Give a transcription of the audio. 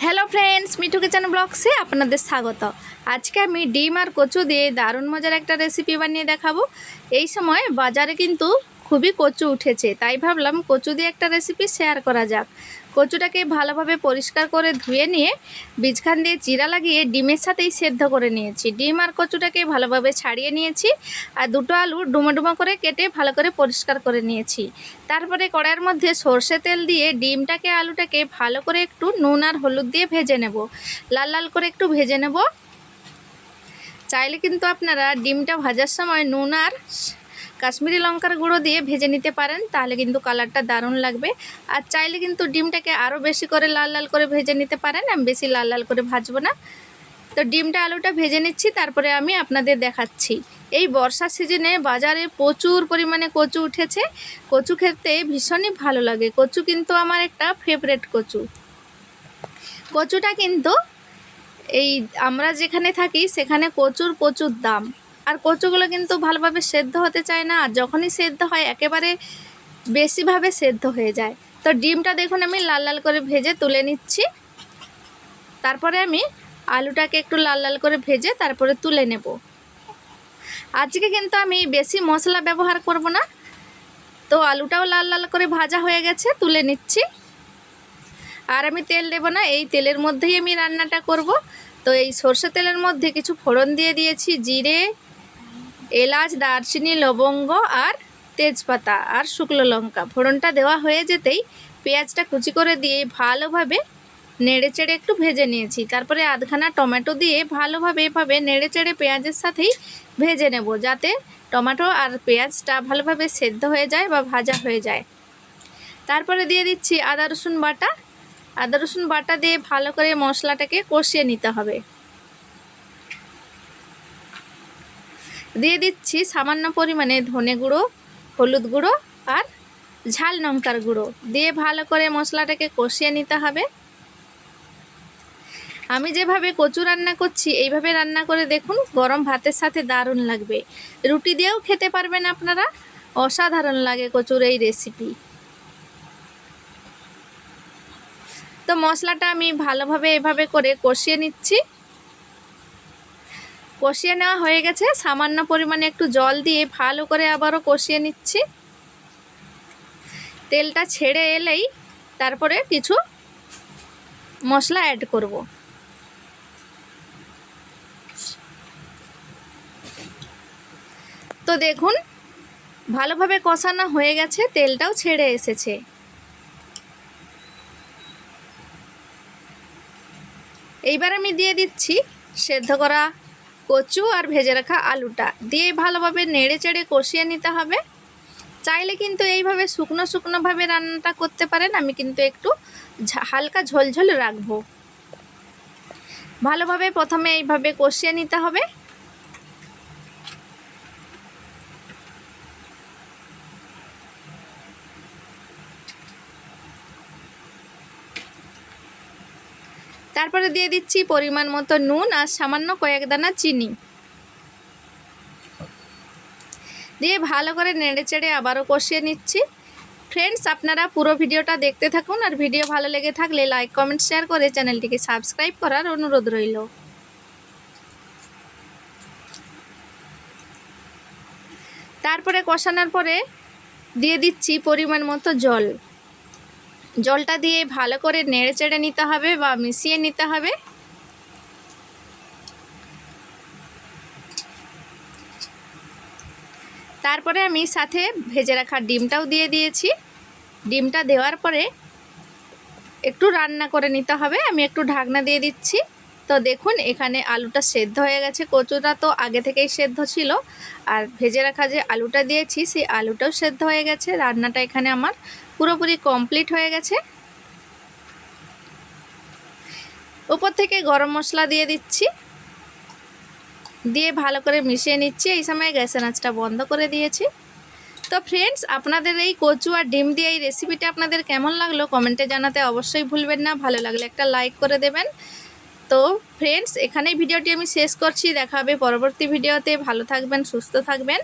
Hello friends, मिठू kitchen blog से आपनादेर स्वागत। आज के आमी डिम और कचु दिए दारुण मजार एक रेसिपि बनिए देखाबो। এই সময় বাজারে কিন্তু খুবই কচু উঠেছে, তাই ভাবলাম কচু দিয়ে একটা রেসিপি শেয়ার করা যাক। কচুটাকে ভালোভাবে পরিষ্কার করে ধুয়ে নিয়ে বীজখান দিয়ে চিরা লাগিয়ে ডিমের সাথেই সেদ্ধ করে নিয়েছি। ডিম আর কচুটাকে ভালোভাবে ছাড়িয়ে নিয়েছি আর দুটো আলু ডুমো ডুমো করে কেটে ভালো করে পরিষ্কার করে নিয়েছি। তারপরে কড়াইয়ের মধ্যে সরষে তেল দিয়ে ডিমটাকে আলুটাকে ভালো করে একটু নুন আর হলুদ দিয়ে ভেজে নেব, লাল লাল করে একটু ভেজে নেব। চাইলে কিন্তু আপনারা ডিমটা ভাজার সময় নুন আর কাশ্মীরি লঙ্কার গুঁড়ো দিয়ে ভেজে নিতে পারেন, তাহলে কিন্তু কালারটা দারুণ লাগবে। আর চাইলে কিন্তু ডিমটাকে আরও বেশি করে লাল লাল করে ভেজে নিতে পারেন, আমি বেশি লাল লাল করে ভাজবো না। তো ডিমটা আলুটা ভেজে নিচ্ছি, তারপরে আমি আপনাদের দেখাচ্ছি। এই বর্ষার সিজনে বাজারে প্রচুর পরিমাণে কচু উঠেছে। কচু খেতে ভীষণই ভালো লাগে। কচু কিন্তু আমার একটা ফেভারিট কচু। কচুটা কিন্তু এই আমরা যেখানে থাকি সেখানে কচুর প্রচুর দাম, আর কচুগুলো কিন্তু ভালোভাবে সেদ্ধ হতে চায় না, আর যখনই সেদ্ধ হয় একেবারে বেশিভাবে সেদ্ধ হয়ে যায়। তো ডিমটা দেখুন আমি লাল লাল করে ভেজে তুলে নিচ্ছি। তারপরে আমি আলুটাকে একটু লাল লাল করে ভেজে তারপরে তুলে নেব। আজকে কিন্তু আমি বেশি মশলা ব্যবহার করব না। তো আলুটাও লাল লাল করে ভাজা হয়ে গেছে, তুলে নিচ্ছি। আর আমি তেল দেব না, এই তেলের মধ্যেই আমি রান্নাটা করব। তো এই সরষে তেলের মধ্যে কিছু ফোড়ন দিয়ে দিয়েছি, জিরে, এলাচ, দারচিনি, লবঙ্গ আর তেজপাতা আর শুকনো লঙ্কা। ফোড়নটা দেওয়া হয়ে যেতেই পেঁয়াজটা কুচি করে দিয়ে ভালোভাবে নেড়েচেড়ে একটু ভেজে নিয়েছি। তারপরে আধখানা টমেটো দিয়ে ভালোভাবে এভাবে নেড়েচেড়ে পেঁয়াজের সাথেই ভেজে নেব, যাতে টমেটো আর পেঁয়াজটা ভালোভাবে সেদ্ধ হয়ে যায় বা ভাজা হয়ে যায়। তারপরে দিয়ে দিচ্ছি আদা রসুন বাটা। আদা রসুন বাটা দিয়ে ভালো করে মশলাটাকে কষিয়ে নিতে হবে। দিয়ে দিচ্ছি সামান্য পরিমাণে ধনে গুঁড়ো, হলুদ গুঁড়ো আর ঝাল লঙ্কার গুঁড়ো দিয়ে ভালো করে মশলাটাকে কষিয়ে নিতে হবে। আমি যেভাবে কচু রান্না করছি এইভাবে রান্না করে দেখুন, গরম ভাতের সাথে দারুণ লাগবে। রুটি দিয়েও খেতে পারবেন আপনারা, অসাধারণ লাগে কচুর এই রেসিপি। তো মশলাটা আমি ভালোভাবে এভাবে করে কষিয়ে নিচ্ছি। কষিয়ে নেওয়া হয়ে গেছে, সামান্য পরিমাণে একটু জল দিয়ে ভালো করে আবারও কষিয়ে নিচ্ছি। তেলটা ছেড়ে এলেই তারপরে কিছু মশলা অ্যাড করব। তো দেখুন ভালোভাবে কষানো হয়ে গেছে, তেলটাও ছেড়ে এসেছে। এইবার আমি দিয়ে দিচ্ছি সেদ্ধ করা কচু আর ভেজে রাখা আলুটা দিয়ে ভালোভাবে নেড়ে চেড়ে কষিয়ে নিতে হবে। চাইলে কিন্তু এইভাবে শুকনো শুকনোভাবে রান্নাটা করতে পারেন, আমি কিন্তু একটু হালকা ঝোলঝোল রাখবো। ভালোভাবে প্রথমে এইভাবে কষিয়ে নিতে হবে। তারপরে দিয়ে দিচ্ছি পরিমাণ মতো নুন আর সামান্য কয়েক দানা চিনি দিয়ে ভালো করে নেড়েচেড়ে আবারও কষিয়ে নিচ্ছি। ফ্রেন্ডস, আপনারা পুরো ভিডিওটা দেখতে থাকুন, আর ভিডিও ভালো লেগে থাকলে লাইক কমেন্ট শেয়ার করে চ্যানেলটিকে সাবস্ক্রাইব করার অনুরোধ রইল। তারপরে কষানোর পরে দিয়ে দিচ্ছি পরিমাণ মতো জল। জলটা দিয়ে ভালো করে নেড়েচেড়ে নিতে হবে বা মিশিয়ে নিতে হবে। তারপরে আমি সাথে ভেজে রাখা ডিমটাও দিয়ে দিয়েছি। ডিমটা দেওয়ার পরে একটু রান্না করে নিতে হবে। আমি একটু ঢাকনা দিয়ে দিচ্ছি। তো দেখুন এখানে আলুটা সেদ্ধ হয়ে গেছে, কচুটা তো আগে থেকেই সেদ্ধ ছিল, আর ভেজে রাখা যে আলুটা দিয়েছি সেই আলুটাও সেদ্ধ হয়ে গেছে। রান্নাটা এখানে আমার পুরোপুরি কমপ্লিট হয়ে গেছে। উপর থেকে গরম মশলা দিয়ে দিচ্ছি, দিয়ে ভালো করে মিশিয়ে নিচ্ছি। এই সময় গ্যাসের আঁচটা বন্ধ করে দিয়েছি। তো ফ্রেন্ডস, আপনাদের এই কচু আর ডিম দিয়ে এই রেসিপিটা আপনাদের কেমন লাগলো কমেন্টে জানাতে অবশ্যই ভুলবেন না। ভালো লাগলে একটা লাইক করে দেবেন। তো ফ্রেন্ডস, এখানেই ভিডিওটি আমি শেষ করছি। দেখা হবে পরবর্তী ভিডিওতে। ভালো থাকবেন, সুস্থ থাকবেন।